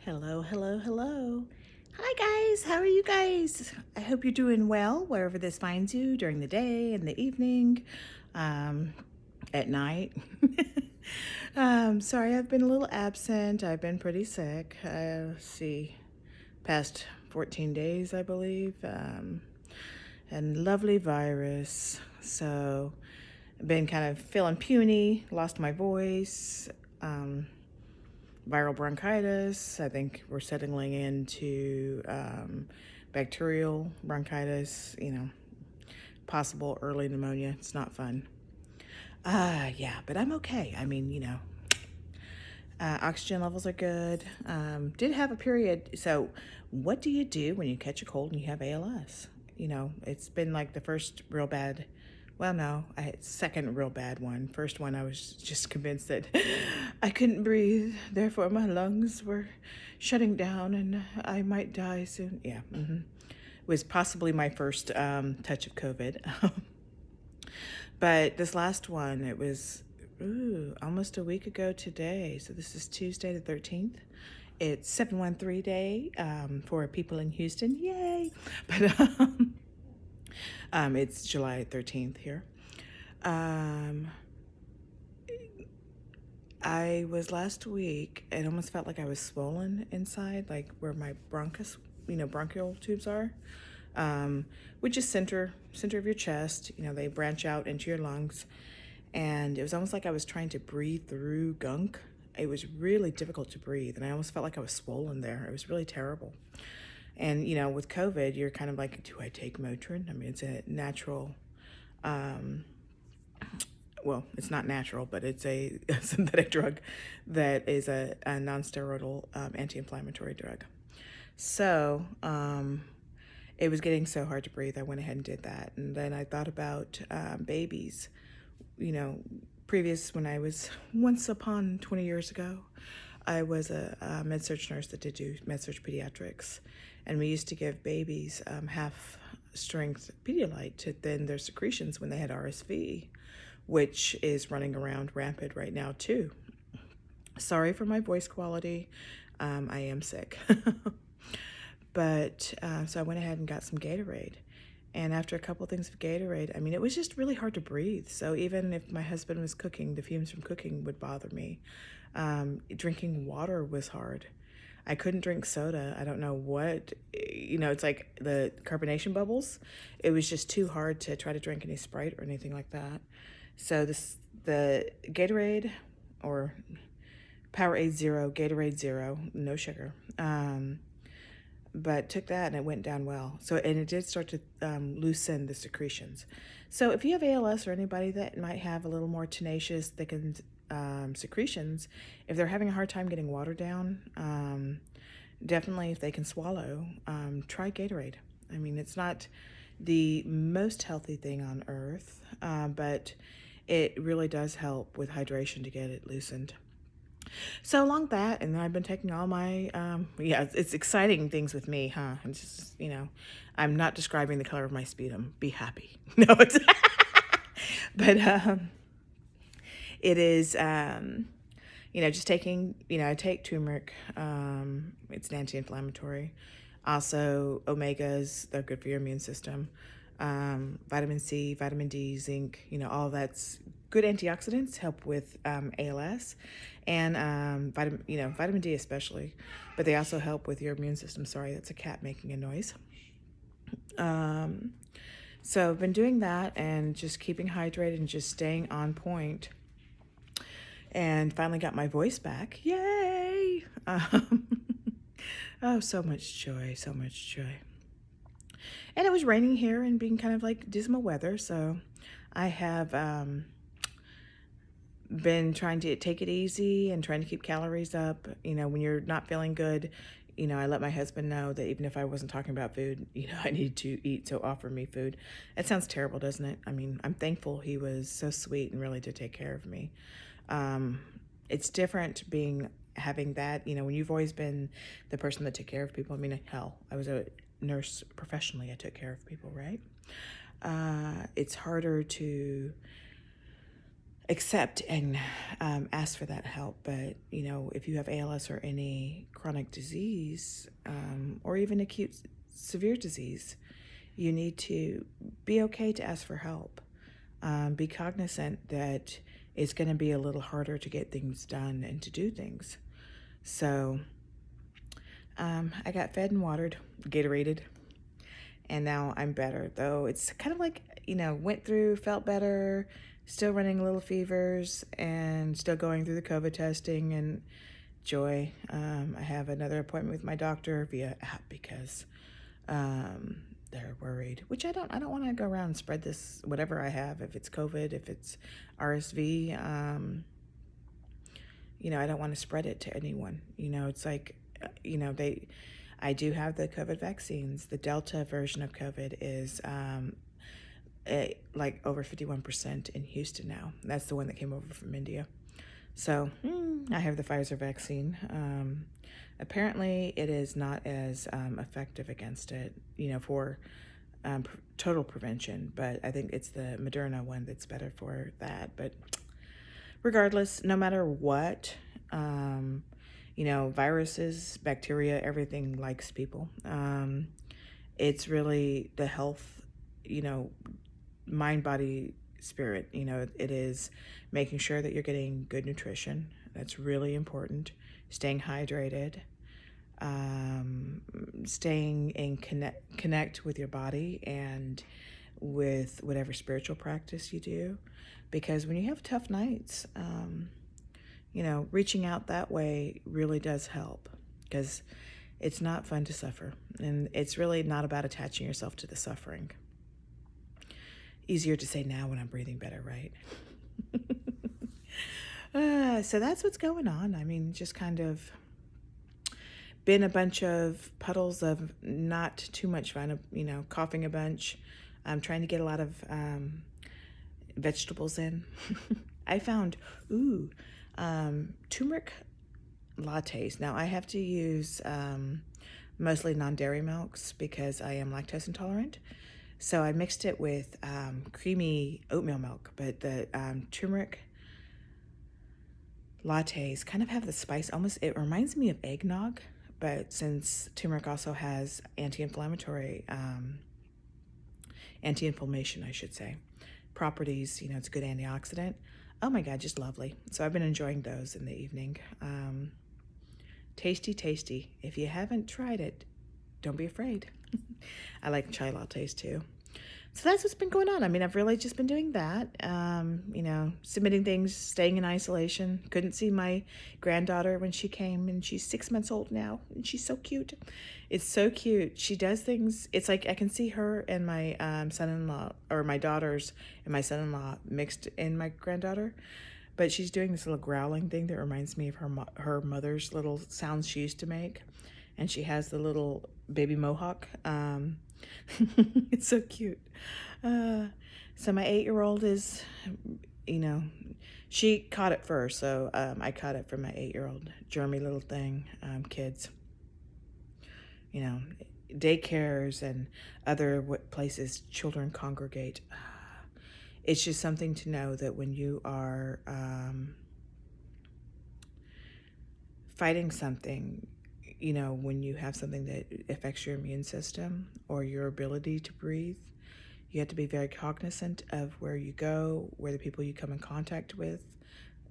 Hello, hello, hello. Hi, guys. How are you guys? I hope you're doing well wherever this finds you during the day, in the evening, um, at night. Sorry, I've been a little absent. I've been pretty sick. Let's see, past 14 days, I believe, and lovely virus. So I've been kind of feeling puny, lost my voice. Viral bronchitis. I think we're settling into bacterial bronchitis, possible early pneumonia. It's not fun. Yeah, but I'm okay. I mean, oxygen levels are good. Did have a period. So, what do you do when you catch a cold and you have ALS? It's been like the first real bad. Well, no, I had second real bad one. First one, I was just convinced that I couldn't breathe. Therefore, my lungs were shutting down and I might die soon. Yeah, it was possibly my first touch of COVID. But this last one, it was almost a week ago today. So this is Tuesday the 13th. It's 713 day for people in Houston. Yay! But it's July 13th here. I was last week, it almost felt like I was swollen inside, like where my bronchial tubes are, which is center of your chest. They branch out into your lungs. And it was almost like I was trying to breathe through gunk. It was really difficult to breathe, and I almost felt like I was swollen there. It was really terrible. And, with COVID, you're kind of like, do I take Motrin? I mean, it's a natural, well, it's not natural, but it's a synthetic drug that is a non-steroidal anti-inflammatory drug. So it was getting so hard to breathe, I went ahead and did that. And then I thought about babies. Previous, when I was once upon 20 years ago, I was a med-surg nurse that did do med-surg pediatrics. And we used to give babies half-strength Pedialyte to thin their secretions when they had RSV, which is running around rampant right now, too. Sorry for my voice quality. I am sick. But so I went ahead and got some Gatorade. And after a couple things of Gatorade, I mean, it was just really hard to breathe. So even if my husband was cooking, the fumes from cooking would bother me. Drinking water was hard. I couldn't drink soda. I don't know what, it's like the carbonation bubbles. It was just too hard to try to drink any Sprite or anything like that. So the Gatorade, or Powerade Zero, Gatorade Zero, no sugar. But took that and it went down well. And it did start to loosen the secretions. So if you have ALS or anybody that might have a little more tenacious, thickened secretions, if they're having a hard time getting water down, definitely if they can swallow, try Gatorade. I mean, it's not the most healthy thing on earth, but it really does help with hydration to get it loosened. So along that, and then I've been taking all my, it's exciting things with me, huh? It's just, I'm not describing the color of my sputum. Be happy. No, it's, but it is, just taking, I take turmeric. It's an anti-inflammatory. Also, omegas, they're good for your immune system. Vitamin C, vitamin D, zinc, all that's good antioxidants, help with ALS, and vitamin D especially, but they also help with your immune system. Sorry, that's a cat making a noise. So I've been doing that and just keeping hydrated and just staying on point, and finally got my voice back. Yay! Oh, so much joy, so much joy. And it was raining here and being kind of like dismal weather, so I have been trying to take it easy and trying to keep calories up. When you're not feeling good, I let my husband know that even if I wasn't talking about food, I need to eat, so offer me food. It sounds terrible, doesn't it? I mean, I'm thankful he was so sweet and really did take care of me. It's different having that, when you've always been the person that took care of people. I mean, hell, I was a nurse professionally. I took care of people, right? It's harder to accept and ask for that help. But, if you have ALS or any chronic disease, or even acute severe disease, you need to be okay to ask for help. Be cognizant that it's going to be a little harder to get things done and to do things. So I got fed and watered, Gatorated, and now I'm better. Though it's kind of like, went through, felt better, still running little fevers, and still going through the COVID testing and joy. I have another appointment with my doctor via app because they're worried, which I don't want to go around and spread this, whatever I have, if it's COVID, if it's RSV, I don't want to spread it to anyone. It's like, I do have the COVID vaccines. The Delta version of COVID is like over 51% in Houston now. That's the one that came over from India. So I have the Pfizer vaccine. Apparently, it is not as effective against it, for total prevention. But I think it's the Moderna one that's better for that. But regardless, no matter what, viruses, bacteria, everything likes people. It's really the health, mind, body, spirit. It is making sure that you're getting good nutrition. That's really important. Staying hydrated, staying in connect with your body and with whatever spiritual practice you do. Because when you have tough nights, reaching out that way really does help, because it's not fun to suffer. And it's really not about attaching yourself to the suffering. Easier to say now when I'm breathing better, right? So that's what's going on. I mean, just kind of been a bunch of puddles of not too much fun, coughing a bunch. I'm trying to get a lot of vegetables in. I found, turmeric lattes. Now I have to use mostly non-dairy milks because I am lactose intolerant. So I mixed it with creamy oatmeal milk, but the turmeric lattes kind of have the spice. Almost, it reminds me of eggnog, but since turmeric also has anti-inflammation, I should say, properties, it's a good antioxidant. Oh my God, just lovely. So I've been enjoying those in the evening. Tasty, tasty. If you haven't tried it, don't be afraid. I like chai lattes too. So that's what's been going on. I mean, I've really just been doing that, submitting things, staying in isolation. Couldn't see my granddaughter when she came, and she's 6 months old now, and she's so cute. It's so cute. She does things. It's like I can see her and my son-in-law, or my daughters and my son-in-law mixed in my granddaughter. But she's doing this little growling thing that reminds me of her mother's little sounds she used to make. And she has the little baby mohawk. It's so cute. So my 8-year-old is, she caught it first. So I caught it from my 8-year-old, germy little thing, kids. Daycares and other places children congregate. It's just something to know that when you are fighting something, when you have something that affects your immune system or your ability to breathe, you have to be very cognizant of where you go, where the people you come in contact with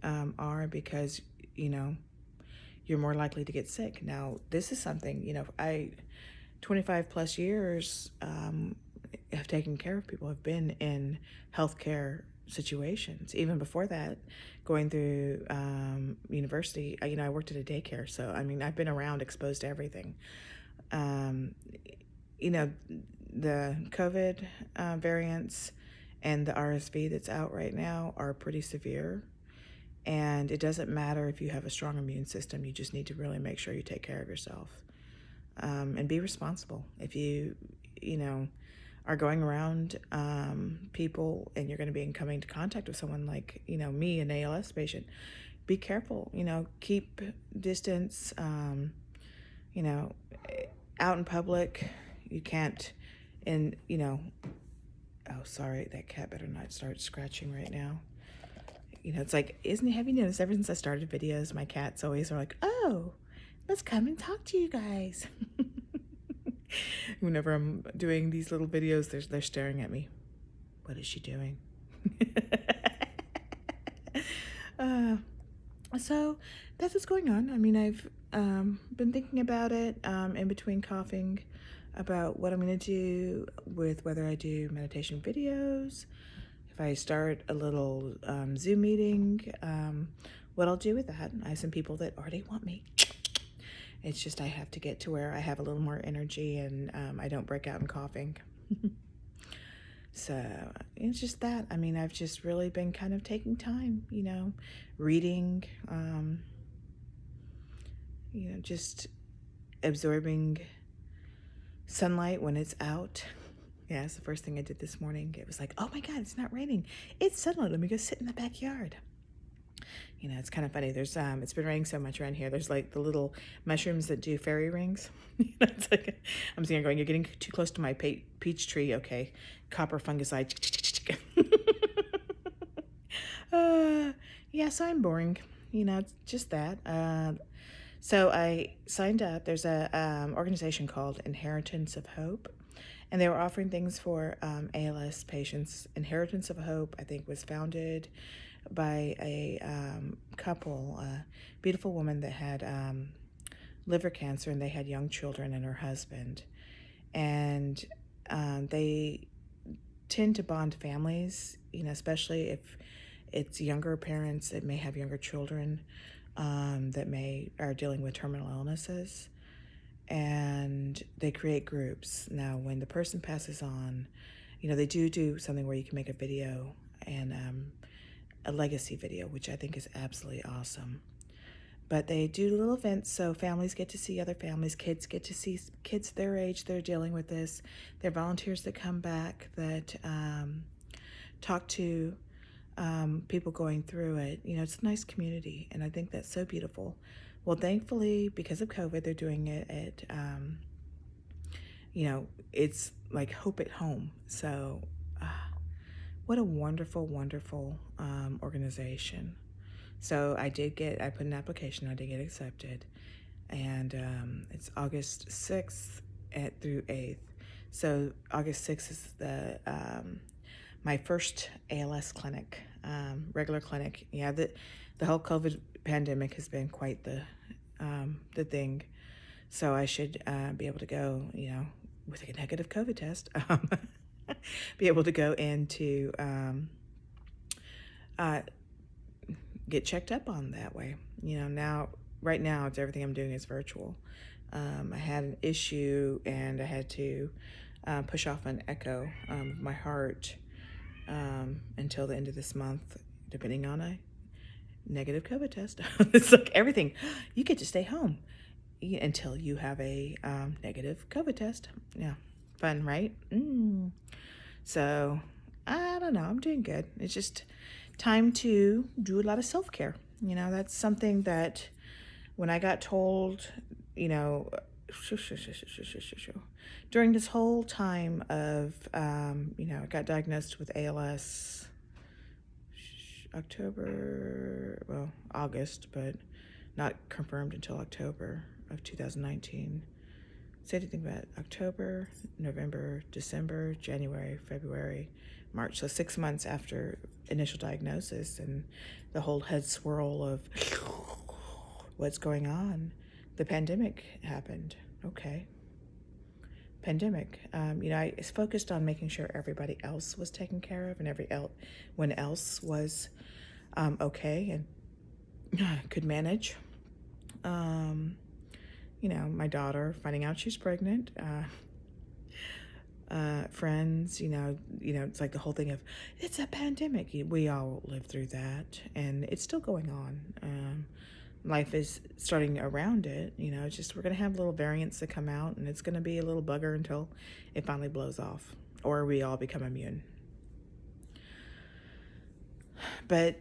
are, because, you're more likely to get sick. Now, this is something, I, 25 plus years, have taken care of people, have been in healthcare situations. Even before that, going through university, I worked at a daycare. So, I mean, I've been around, exposed to everything. The COVID variants and the RSV that's out right now are pretty severe. And it doesn't matter if you have a strong immune system. You just need to really make sure you take care of yourself and be responsible. If you, are going around people and you're going to be coming into contact with someone like, me, an ALS patient, be careful, keep distance, out in public. You can't, oh, sorry, that cat better not start scratching right now. It's like, have you noticed ever since I started videos, my cats always are like, oh, let's come and talk to you guys. Whenever I'm doing these little videos, they're staring at me. What is she doing? uh, so that's what's going on. I mean, I've been thinking about it in between coughing about what I'm going to do with whether I do meditation videos, if I start a little Zoom meeting, what I'll do with that. I have some people that already want me. It's just I have to get to where I have a little more energy and I don't break out in coughing. So it's just that. I mean, I've just really been kind of taking time, reading, just absorbing sunlight when it's out. Yeah, it's the first thing I did this morning. It was like, oh my God, it's not raining. It's sunlight. Let me go sit in the backyard. It's kind of funny. There's it's been raining so much around here. There's like the little mushrooms that do fairy rings. It's like I'm sitting here going, you're getting too close to my peach tree. Okay, copper fungicide. Yeah, so I'm boring. It's just that. So I signed up. There's a organization called Inheritance of Hope, and they were offering things for ALS patients. Inheritance of Hope, I think, was founded by a couple, a beautiful woman that had liver cancer, and they had young children and her husband. And they tend to bond families, especially if it's younger parents that may have younger children that are dealing with terminal illnesses. And they create groups. Now, when the person passes on, they do something where you can make a video and a legacy video, which I think is absolutely awesome. But they do little events so families get to see other families, kids get to see kids their age that are dealing with this. There are volunteers that come back that talk to people going through it. It's a nice community, and I think that's so beautiful. Well, thankfully, because of COVID, they're doing it at, it's like Hope at Home. So what a wonderful, wonderful organization. So I put an application, I did get accepted. And it's August 6th through 8th. So August 6th is my first ALS clinic, regular clinic. Yeah, the whole COVID pandemic has been quite the thing. So I should be able to go, with a negative COVID test, be able to go in to get checked up on that way. Right now, everything I'm doing is virtual. I had an issue and I had to push off an echo of my heart until the end of this month, depending on a negative COVID test. It's like everything. You get to stay home until you have a negative COVID test. Yeah, fun, right? So I don't know. I'm doing good. It's just time to do a lot of self-care. That's something that when I got told, during this whole time of, I got diagnosed with ALS August, but not confirmed until October of 2019. So I had to think about it. October, November, December, January, February, March. So 6 months after initial diagnosis and the whole head swirl of what's going on, the pandemic happened. Okay. Pandemic. I focused on making sure everybody else was taken care of and everyone else was okay and could manage. My daughter finding out she's pregnant, friends, it's like the whole thing of it's a pandemic. We all lived through that, and it's still going on. Life is starting around it. It's just we're going to have little variants that come out, and it's going to be a little bugger until it finally blows off, or we all become immune. But,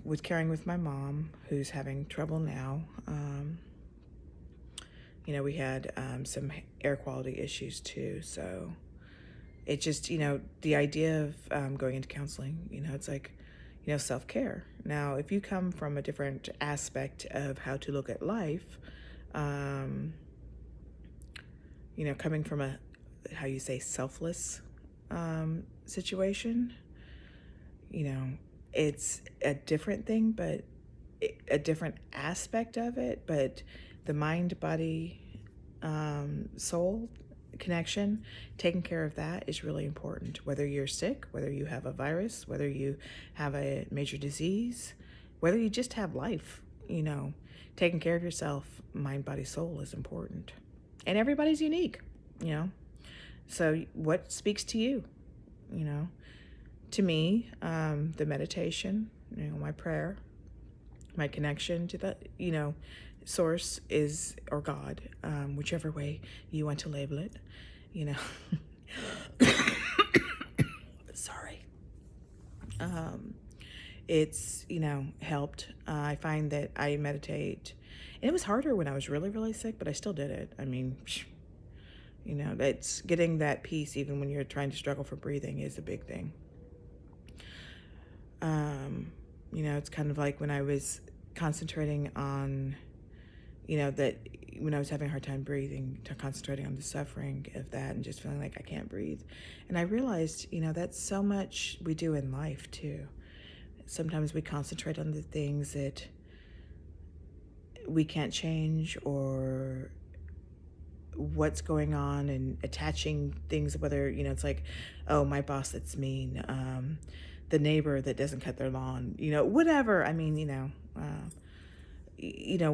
with caring with my mom, who's having trouble now, we had some air quality issues too. So it just, the idea of going into counseling, it's like, self-care. Now, if you come from a different aspect of how to look at life, um, coming from a, how you say, selfless situation, it's a different thing, but a different aspect of it. But the mind, body, soul connection, taking care of that is really important. Whether you're sick, whether you have a virus, whether you have a major disease, whether you just have life, taking care of yourself, mind, body, soul is important. And everybody's unique, you know. So what speaks to you? To me, the meditation, my prayer, my connection to the, source is, or God, whichever way you want to label it, Sorry. It's, helped. I find that I meditate. And it was harder when I was really, really sick, but I still did it. I mean, it's getting that peace even when you're trying to struggle for breathing is a big thing. It's kind of like when I was concentrating on, that when I was having a hard time breathing, concentrating on the suffering of that and just feeling like I can't breathe. And I realized, that's so much we do in life too. Sometimes we concentrate on the things that we can't change, or what's going on, and attaching things, whether, it's like, oh, my boss that's mean, the neighbor that doesn't cut their lawn, whatever. I mean,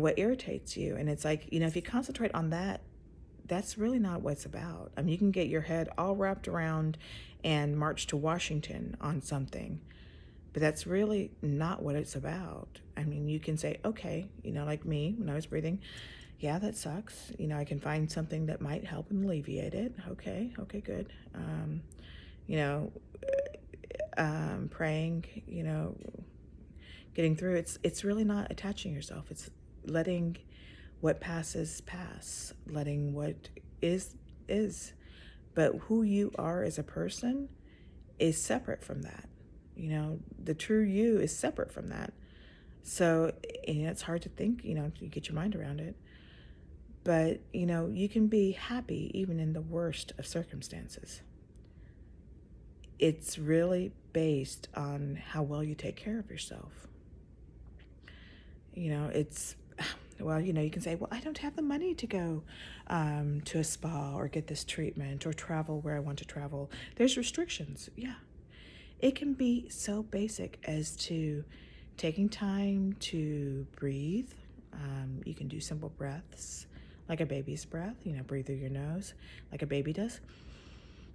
what irritates you. And it's like, if you concentrate on that, that's really not what it's about. I mean, you can get your head all wrapped around and march to Washington on something, but that's really not what it's about. I mean, you can say, okay, like me, when I was breathing, yeah, that sucks. I can find something that might help and alleviate it. Okay, good. Praying, getting through. It's really not attaching yourself. It's letting what passes pass, letting what is. But who you are as a person is separate from that. The true you is separate from that. So, it's hard to think, you get your mind around it. But, you can be happy even in the worst of circumstances. It's really based on how well you take care of yourself. It's, well, you can say, well, I don't have the money to go to a spa or get this treatment or travel where I want to travel. There's restrictions. Yeah. It can be so basic as to taking time to breathe. You can do simple breaths, like a baby's breath, breathe through your nose like a baby does.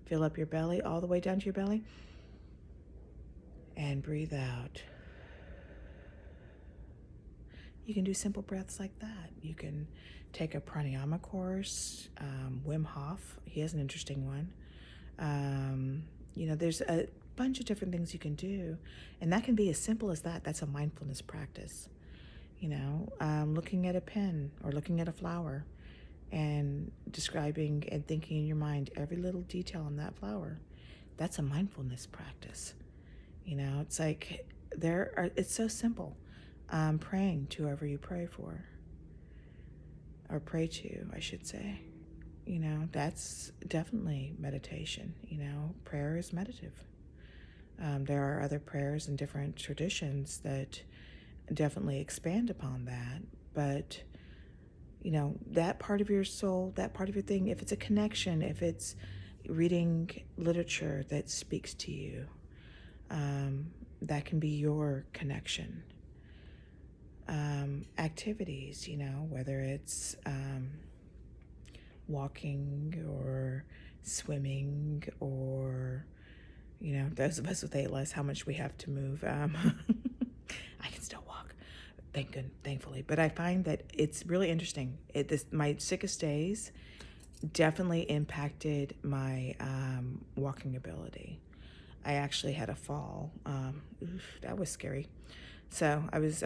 Fill up your belly all the way down to your belly and breathe out. You can do simple breaths like that. You can take a pranayama course. Wim Hof, he has an interesting one. There's a bunch of different things you can do, and that can be as simple as that. That's a mindfulness practice. Looking at a pen or looking at a flower and describing and thinking in your mind every little detail on that flower. That's a mindfulness practice. It's like it's so simple. Praying to whoever you pray for, or pray to, I should say. That's definitely meditation. Prayer is meditative. There are other prayers in different traditions that definitely expand upon that. But, that part of your soul, that part of your thing, if it's a connection, if it's reading literature that speaks to you, that can be your connection. Activities, whether it's walking or swimming, or those of us with ALS, how much we have to move. I can still walk, thankfully, but I find that it's really interesting. My sickest days definitely impacted my walking ability. I actually had a fall. That was scary. So I was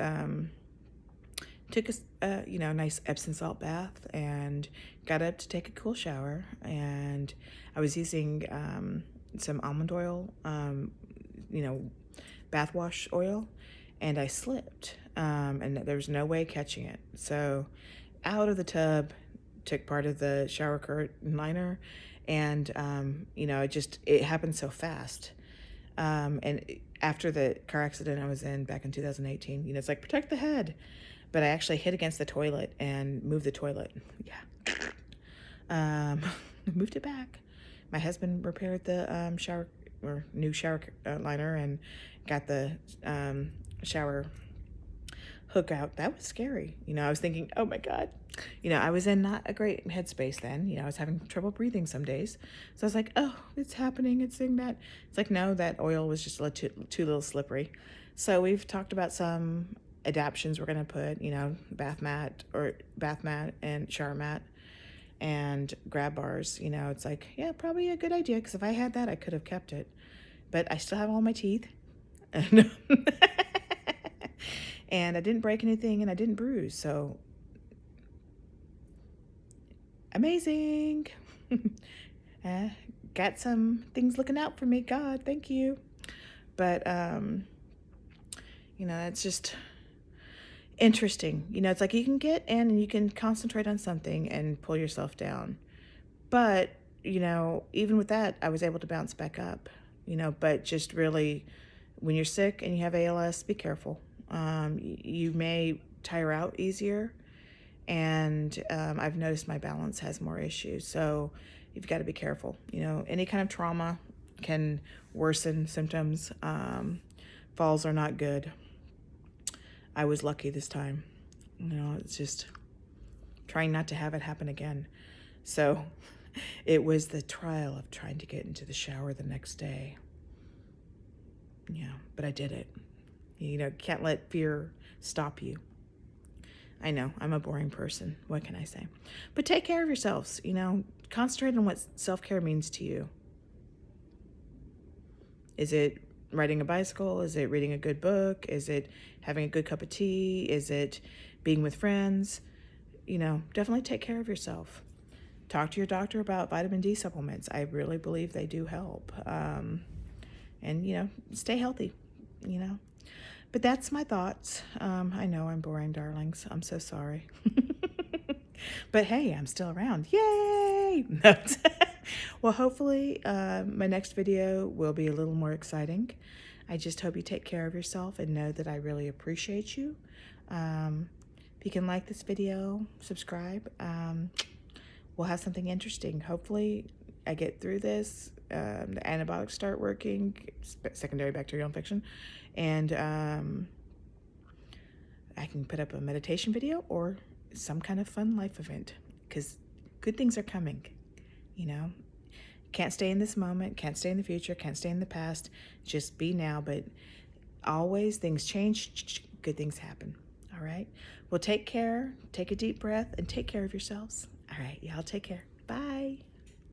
took a nice Epsom salt bath and got up to take a cool shower, and I was using some almond oil, bath wash oil, and I slipped, and there was no way catching it. So out of the tub, took part of the shower curtain liner, and it happened so fast. And after the car accident I was in back in 2018, it's like protect the head, but I actually hit against the toilet and moved the toilet. Yeah. Moved it back. My husband repaired the new shower liner and got the shower hook out. That was scary. I was thinking, oh my God. I was in not a great headspace then. I was having trouble breathing some days. So I was like, oh, it's happening. It's doing that. It's like, no, that oil was just too little slippery. So we've talked about some adaptions we're going to put, bath mat and shower mat and grab bars. It's like, yeah, probably a good idea, because if I had that, I could have kept it. But I still have all my teeth. And I didn't break anything, and I didn't bruise. So amazing. Got some things looking out for me. God, thank you. But, it's just interesting. It's like you can get in and you can concentrate on something and pull yourself down. But, even with that, I was able to bounce back up, but just really, when you're sick and you have ALS, be careful. You may tire out easier, and I've noticed my balance has more issues. So you've got to be careful. Any kind of trauma can worsen symptoms. Falls are not good. I was lucky this time. It's just trying not to have it happen again. So it was the trial of trying to get into the shower the next day. Yeah, but I did it. Can't let fear stop you. I know, I'm a boring person. What can I say? But take care of yourselves. Concentrate on what self-care means to you. Is it riding a bicycle? Is it reading a good book? Is it having a good cup of tea? Is it being with friends? Definitely take care of yourself. Talk to your doctor about vitamin D supplements. I really believe they do help. And, stay healthy, But that's my thoughts. I know I'm boring, darlings. I'm so sorry. But hey, I'm still around. Yay! No. Well, hopefully my next video will be a little more exciting. I just hope you take care of yourself and know that I really appreciate you. If you can like this video, subscribe. We'll have something interesting. Hopefully I get through this. The antibiotics start working, secondary bacterial infection, and I can put up a meditation video or some kind of fun life event, because good things are coming. Can't stay in this moment, can't stay in the future, can't stay in the past. Just be now. But always, things change, good things happen. All right, well, take care, take a deep breath, and take care of yourselves. All right, y'all take care. Bye.